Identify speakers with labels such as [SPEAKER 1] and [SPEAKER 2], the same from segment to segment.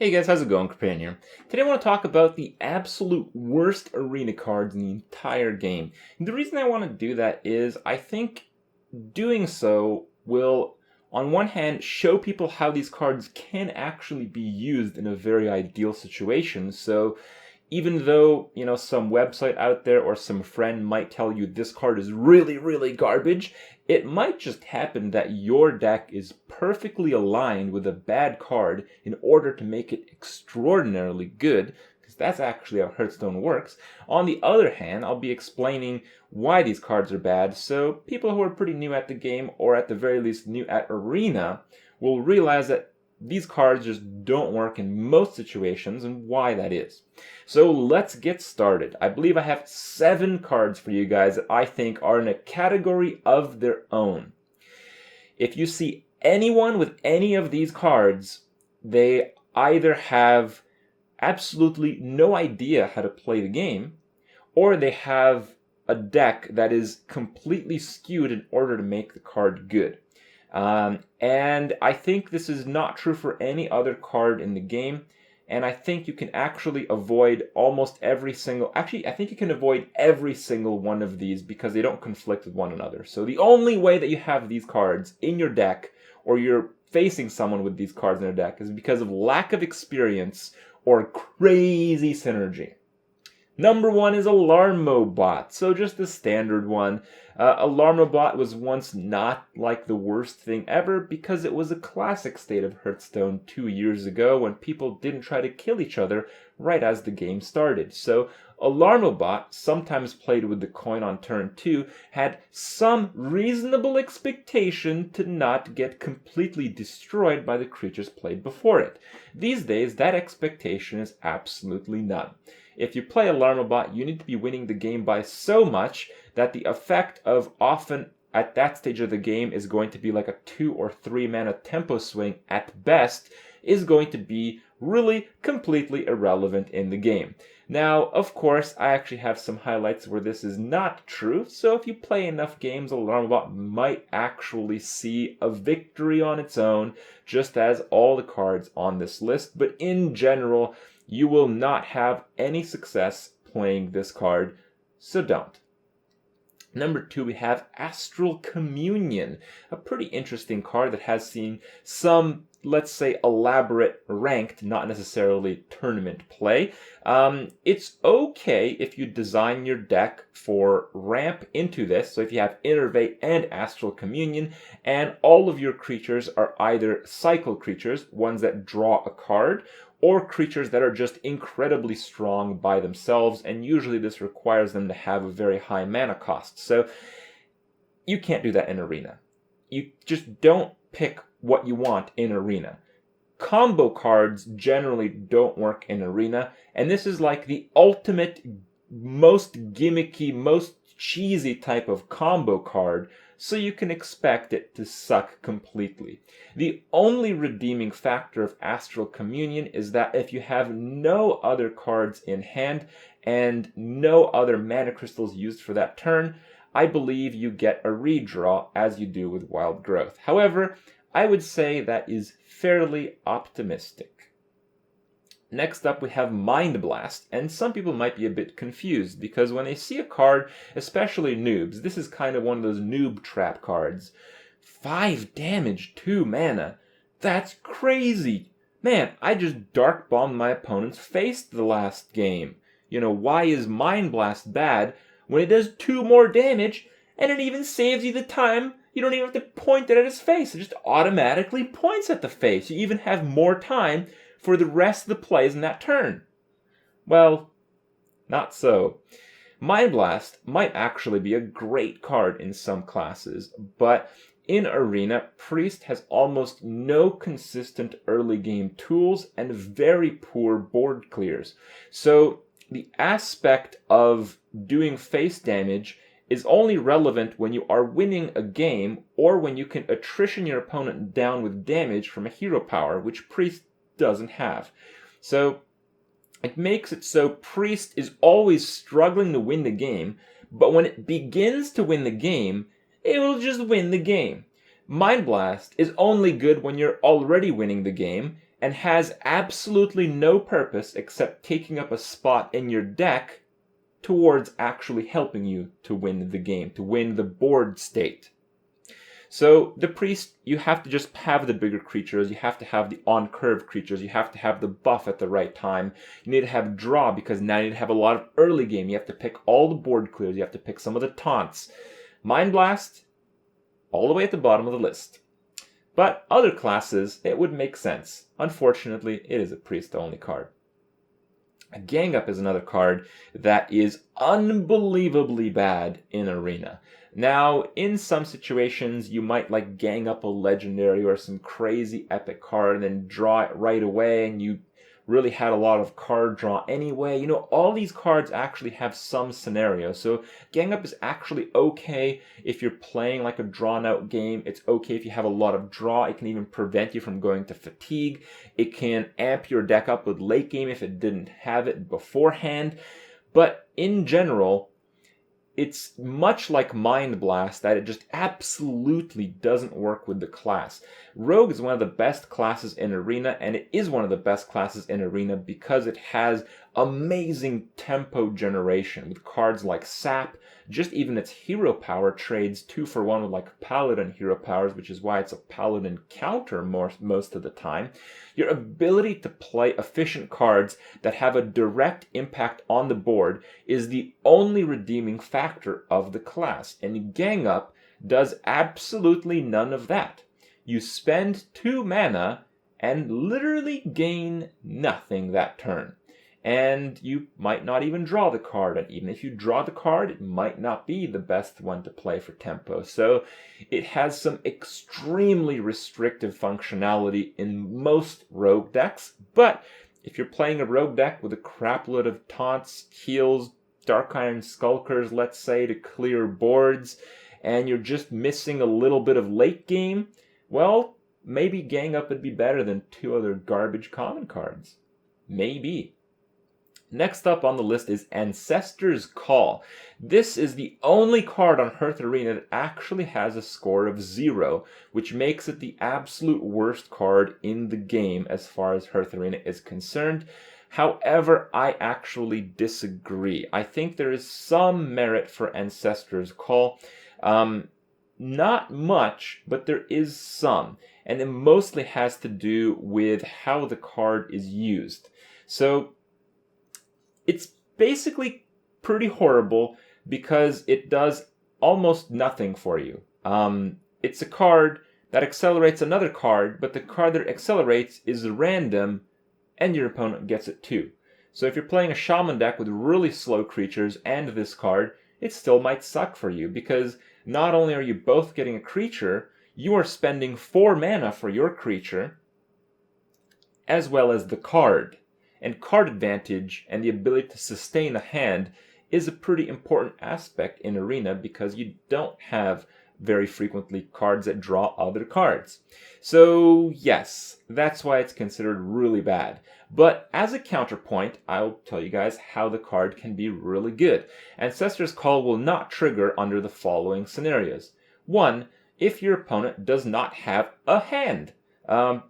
[SPEAKER 1] Hey guys, how's it going? Companion. Today I want to talk about the absolute worst arena cards in the entire game. And the reason I want to do that is I think doing so will, on one hand, show people how these cards can actually be used in a very ideal situation. So even though, some website out there or some friend might tell you this card is really, really garbage, it might just happen that your deck is perfectly aligned with a bad card in order to make it extraordinarily good, because that's actually how Hearthstone works. On the other hand, I'll be explaining why these cards are bad, so people who are pretty new at the game, or at the very least new at Arena, will realize that these cards just don't work in most situations and why that is. So let's get started. I believe I have 7 cards for you guys that I think are in a category of their own. If you see anyone with any of these cards, they either have absolutely no idea how to play the game, or they have a deck that is completely skewed in order to make the card good. And I think this is not true for any other card in the game. And I think you can actually avoid almost every single... Actually, I think you can avoid every single one of these because they don't conflict with one another. So the only way that you have these cards in your deck, or you're facing someone with these cards in their deck, is because of lack of experience or crazy synergy. Number 1 is AlarmoBot, so just the standard one. AlarmoBot was once not like the worst thing ever because it was a classic state of Hearthstone 2 years ago when people didn't try to kill each other right as the game started. So AlarmoBot, sometimes played with the coin on turn 2, had some reasonable expectation to not get completely destroyed by the creatures played before it. These days, that expectation is absolutely none. If you play AlarmoBot, you need to be winning the game by so much that the effect of often at that stage of the game is going to be like a 2 or 3 mana tempo swing at best, is going to be really completely irrelevant in the game. Now, of course, I actually have some highlights where this is not true, so if you play enough games, AlarmoBot might actually see a victory on its own, just as all the cards on this list, but in general, you will not have any success playing this card, so don't. Number 2, we have Astral Communion, a pretty interesting card that has seen some, let's say, elaborate ranked, not necessarily tournament play. It's okay if you design your deck for ramp into this, so if you have Innervate and Astral Communion, and all of your creatures are either cycle creatures, ones that draw a card, or creatures that are just incredibly strong by themselves, and usually this requires them to have a very high mana cost. So you can't do that in Arena. You just don't pick what you want in Arena. Combo cards generally don't work in Arena, and this is like the ultimate, most gimmicky, most cheesy type of combo card, so you can expect it to suck completely. The only redeeming factor of Astral Communion is that if you have no other cards in hand and no other mana crystals used for that turn, I believe you get a redraw as you do with Wild Growth. However, I would say that is fairly optimistic. Next up, we have Mind Blast, and some people might be a bit confused because when they see a card, especially noobs, this is kind of one of those noob trap cards. 5 damage, 2 mana. That's crazy. Man, I just dark bombed my opponent's face the last game. Why is Mind Blast bad when it does 2 more damage and it even saves you the time? You don't even have to point it at his face. It just automatically points at the face. You even have more time for the rest of the plays in that turn. Well, not so. Mind Blast might actually be a great card in some classes, but in Arena, Priest has almost no consistent early game tools and very poor board clears. So the aspect of doing face damage is only relevant when you are winning a game or when you can attrition your opponent down with damage from a hero power, which Priest doesn't have. So it makes it so Priest is always struggling to win the game, but when it begins to win the game, it will just win the game. Mind Blast is only good when you're already winning the game, and has absolutely no purpose except taking up a spot in your deck towards actually helping you to win the game, to win the board state. So the priest, you have to just have the bigger creatures, you have to have the on-curve creatures, you have to have the buff at the right time, you need to have draw because now you need to have a lot of early game, you have to pick all the board clears, you have to pick some of the taunts. Mind Blast, all the way at the bottom of the list. But other classes, it would make sense. Unfortunately, it is a priest-only card. A Gang Up is another card that is unbelievably bad in Arena. Now, in some situations, you might like gang up a legendary or some crazy epic card and then draw it right away, and you really had a lot of card draw anyway. You know, all these cards actually have some scenario. So Gang Up is actually okay if you're playing like a drawn out game. It's okay if you have a lot of draw. It can even prevent you from going to fatigue. It can amp your deck up with late game if it didn't have it beforehand. But in general, it's much like Mind Blast that it just absolutely doesn't work with the class. Rogue is one of the best classes in Arena, and it is one of the best classes in Arena because it has amazing tempo generation with cards like Sap. Just even its hero power trades 2-for-1 with like Paladin hero powers, which is why it's a Paladin counter most of the time. Your ability to play efficient cards that have a direct impact on the board is the only redeeming factor of the class, and Gang Up does absolutely none of that. You spend 2 mana and literally gain nothing that turn. And you might not even draw the card, and even if you draw the card, it might not be the best one to play for tempo. So it has some extremely restrictive functionality in most rogue decks, but if you're playing a rogue deck with a crapload of taunts, heals, Dark Iron Skulkers, let's say, to clear boards, and you're just missing a little bit of late game, well, maybe Gang Up would be better than 2 other garbage common cards. Maybe. Next up on the list is Ancestor's Call. This is the only card on Hearth Arena that actually has a score of 0, which makes it the absolute worst card in the game as far as Hearth Arena is concerned. However, I actually disagree. I think there is some merit for Ancestor's Call. Not much, but there is some. And it mostly has to do with how the card is used. So it's basically pretty horrible because it does almost nothing for you. It's a card that accelerates another card, but the card that accelerates is random, and your opponent gets it too. So if you're playing a Shaman deck with really slow creatures and this card, it still might suck for you, because not only are you both getting a creature, you are spending 4 mana for your creature, as well as the card. And card advantage and the ability to sustain a hand is a pretty important aspect in Arena because you don't have very frequently cards that draw other cards. So yes, that's why it's considered really bad. But as a counterpoint, I'll tell you guys how the card can be really good. Ancestor's Call will not trigger under the following scenarios. 1, if your opponent does not have a hand.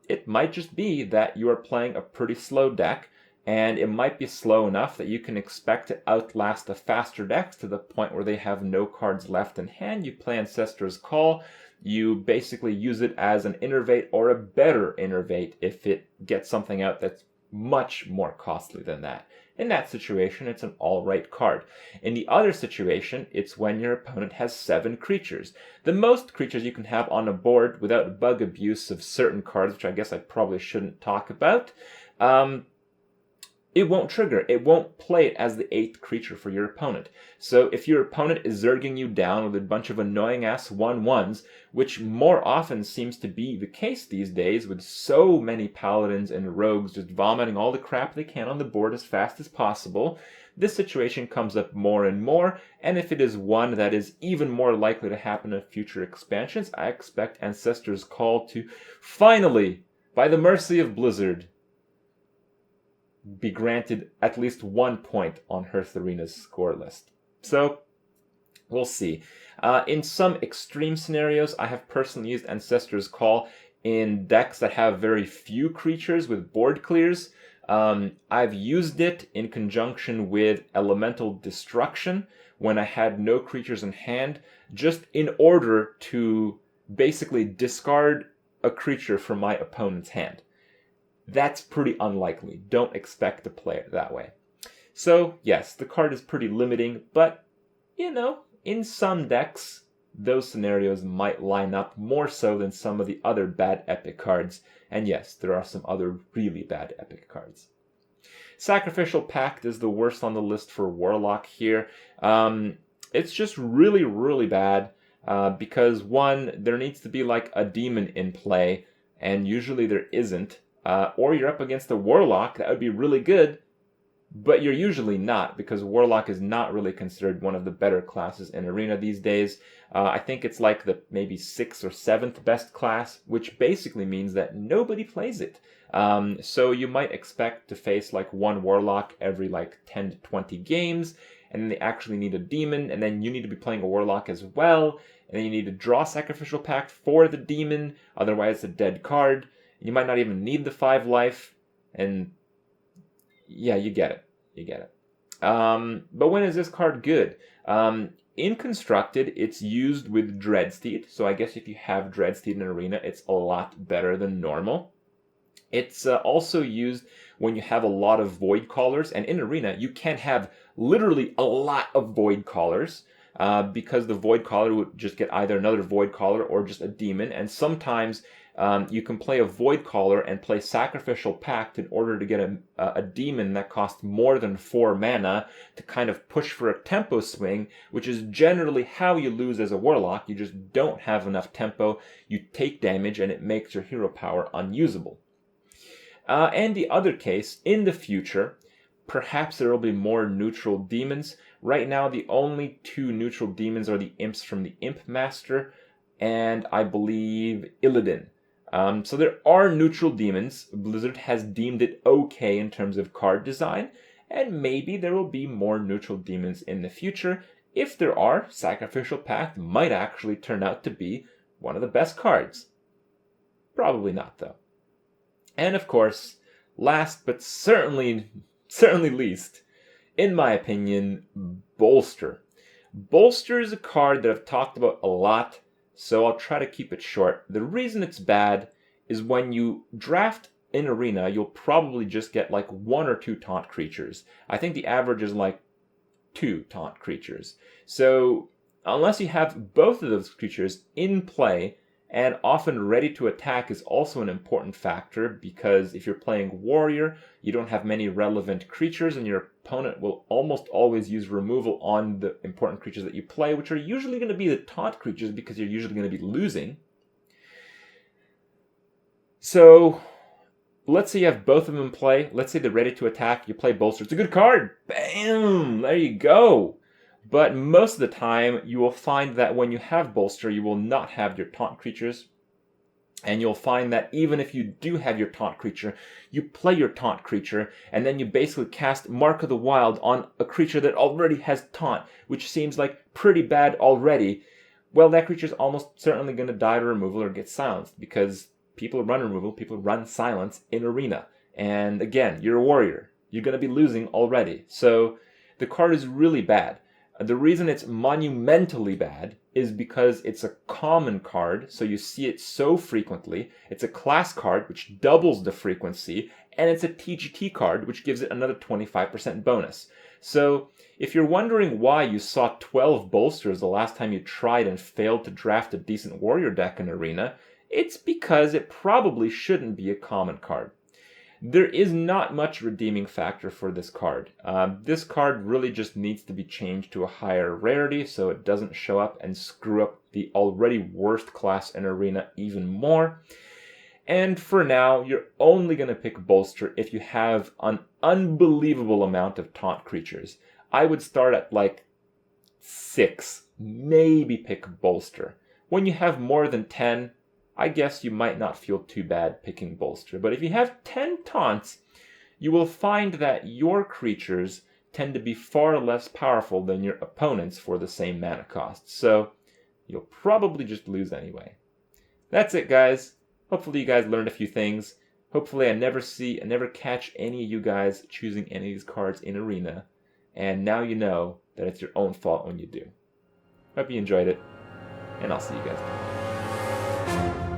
[SPEAKER 1] It might just be that you are playing a pretty slow deck, and it might be slow enough that you can expect to outlast the faster decks to the point where they have no cards left in hand. You play Ancestor's Call, you basically use it as an innervate or a better innervate if it gets something out that's much more costly than that. In that situation, it's an alright card. In the other situation, it's when your opponent has 7 creatures. The most creatures you can have on a board without bug abuse of certain cards, which I guess I probably shouldn't talk about, it won't trigger. It won't play it as the 8th creature for your opponent. So if your opponent is zerging you down with a bunch of annoying-ass 1/1s, which more often seems to be the case these days with so many paladins and rogues just vomiting all the crap they can on the board as fast as possible, this situation comes up more and more, and if it is one that is even more likely to happen in future expansions, I expect Ancestor's Call to finally, by the mercy of Blizzard, be granted at least 1 point on Hearth Arena's score list. So, we'll see. In some extreme scenarios, I have personally used Ancestor's Call in decks that have very few creatures with board clears. I've used it in conjunction with Elemental Destruction when I had no creatures in hand, just in order to basically discard a creature from my opponent's hand. That's pretty unlikely. Don't expect to play it that way. So, yes, the card is pretty limiting, but, in some decks, those scenarios might line up more so than some of the other bad epic cards. And yes, there are some other really bad epic cards. Sacrificial Pact is the worst on the list for Warlock here. It's just really, really bad because, one, there needs to be like a demon in play, and usually there isn't. Or you're up against a Warlock, that would be really good, but you're usually not, because Warlock is not really considered one of the better classes in Arena these days. I think it's like the maybe 6th or 7th best class, which basically means that nobody plays it. So you might expect to face like one Warlock every like 10 to 20 games, and then they actually need a demon, and then you need to be playing a Warlock as well, and then you need to draw Sacrificial Pact for the demon, otherwise it's a dead card. You might not even need the 5 life, and yeah, you get it. You get it. But when is this card good? In Constructed, it's used with Dreadsteed, so I guess if you have Dreadsteed in Arena, it's a lot better than normal. It's also used when you have a lot of Void Callers, and in Arena, you can have literally a lot of Void Callers, because the Void Caller would just get either another Void Caller or just a demon, and sometimes you can play a Void Caller and play Sacrificial Pact in order to get a demon that costs more than 4 mana to kind of push for a tempo swing, which is generally how you lose as a Warlock. You just don't have enough tempo, you take damage, and it makes your hero power unusable. And the other case, in the future, perhaps there will be more neutral demons. Right now, the only 2 neutral demons are the imps from the Imp Master, and I believe Illidan. So there are neutral demons. Blizzard has deemed it okay in terms of card design, and maybe there will be more neutral demons in the future. If there are, Sacrificial Pact might actually turn out to be one of the best cards. Probably not, though. And of course, last but certainly least, in my opinion, Bolster. Bolster is a card that I've talked about a lot, so I'll try to keep it short. The reason it's bad is when you draft in Arena, you'll probably just get like 1 or 2 taunt creatures. I think the average is like 2 taunt creatures. So unless you have both of those creatures in play, and often ready to attack is also an important factor, because if you're playing Warrior, you don't have many relevant creatures, and your opponent will almost always use removal on the important creatures that you play, which are usually going to be the taunt creatures, because you're usually going to be losing. So let's say you have both of them in play. Let's say they're ready to attack. You play Bolster. It's a good card. Bam! There you go. But most of the time, you will find that when you have Bolster, you will not have your taunt creatures. And you'll find that even if you do have your taunt creature, you play your taunt creature, and then you basically cast Mark of the Wild on a creature that already has taunt, which seems like pretty bad already. Well, that creature's almost certainly going to die to removal or get silenced, because people run removal, people run silence in Arena. And again, you're a Warrior. You're going to be losing already. So the card is really bad. The reason it's monumentally bad is because it's a common card, so you see it so frequently. It's a class card, which doubles the frequency, and it's a TGT card, which gives it another 25% bonus. So if you're wondering why you saw 12 bolsters the last time you tried and failed to draft a decent Warrior deck in Arena, it's because it probably shouldn't be a common card. There is not much redeeming factor for this card. This card really just needs to be changed to a higher rarity so it doesn't show up and screw up the already worst class in Arena even more. And for now, you're only going to pick Bolster if you have an unbelievable amount of taunt creatures. I would start at like 6, maybe pick Bolster. When you have more than 10, I guess you might not feel too bad picking Bolster. But if you have 10 taunts, you will find that your creatures tend to be far less powerful than your opponents for the same mana cost. So you'll probably just lose anyway. That's it, guys. Hopefully you guys learned a few things. Hopefully I never catch any of you guys choosing any of these cards in Arena. And now you know that it's your own fault when you do. Hope you enjoyed it, and I'll see you guys tomorrow.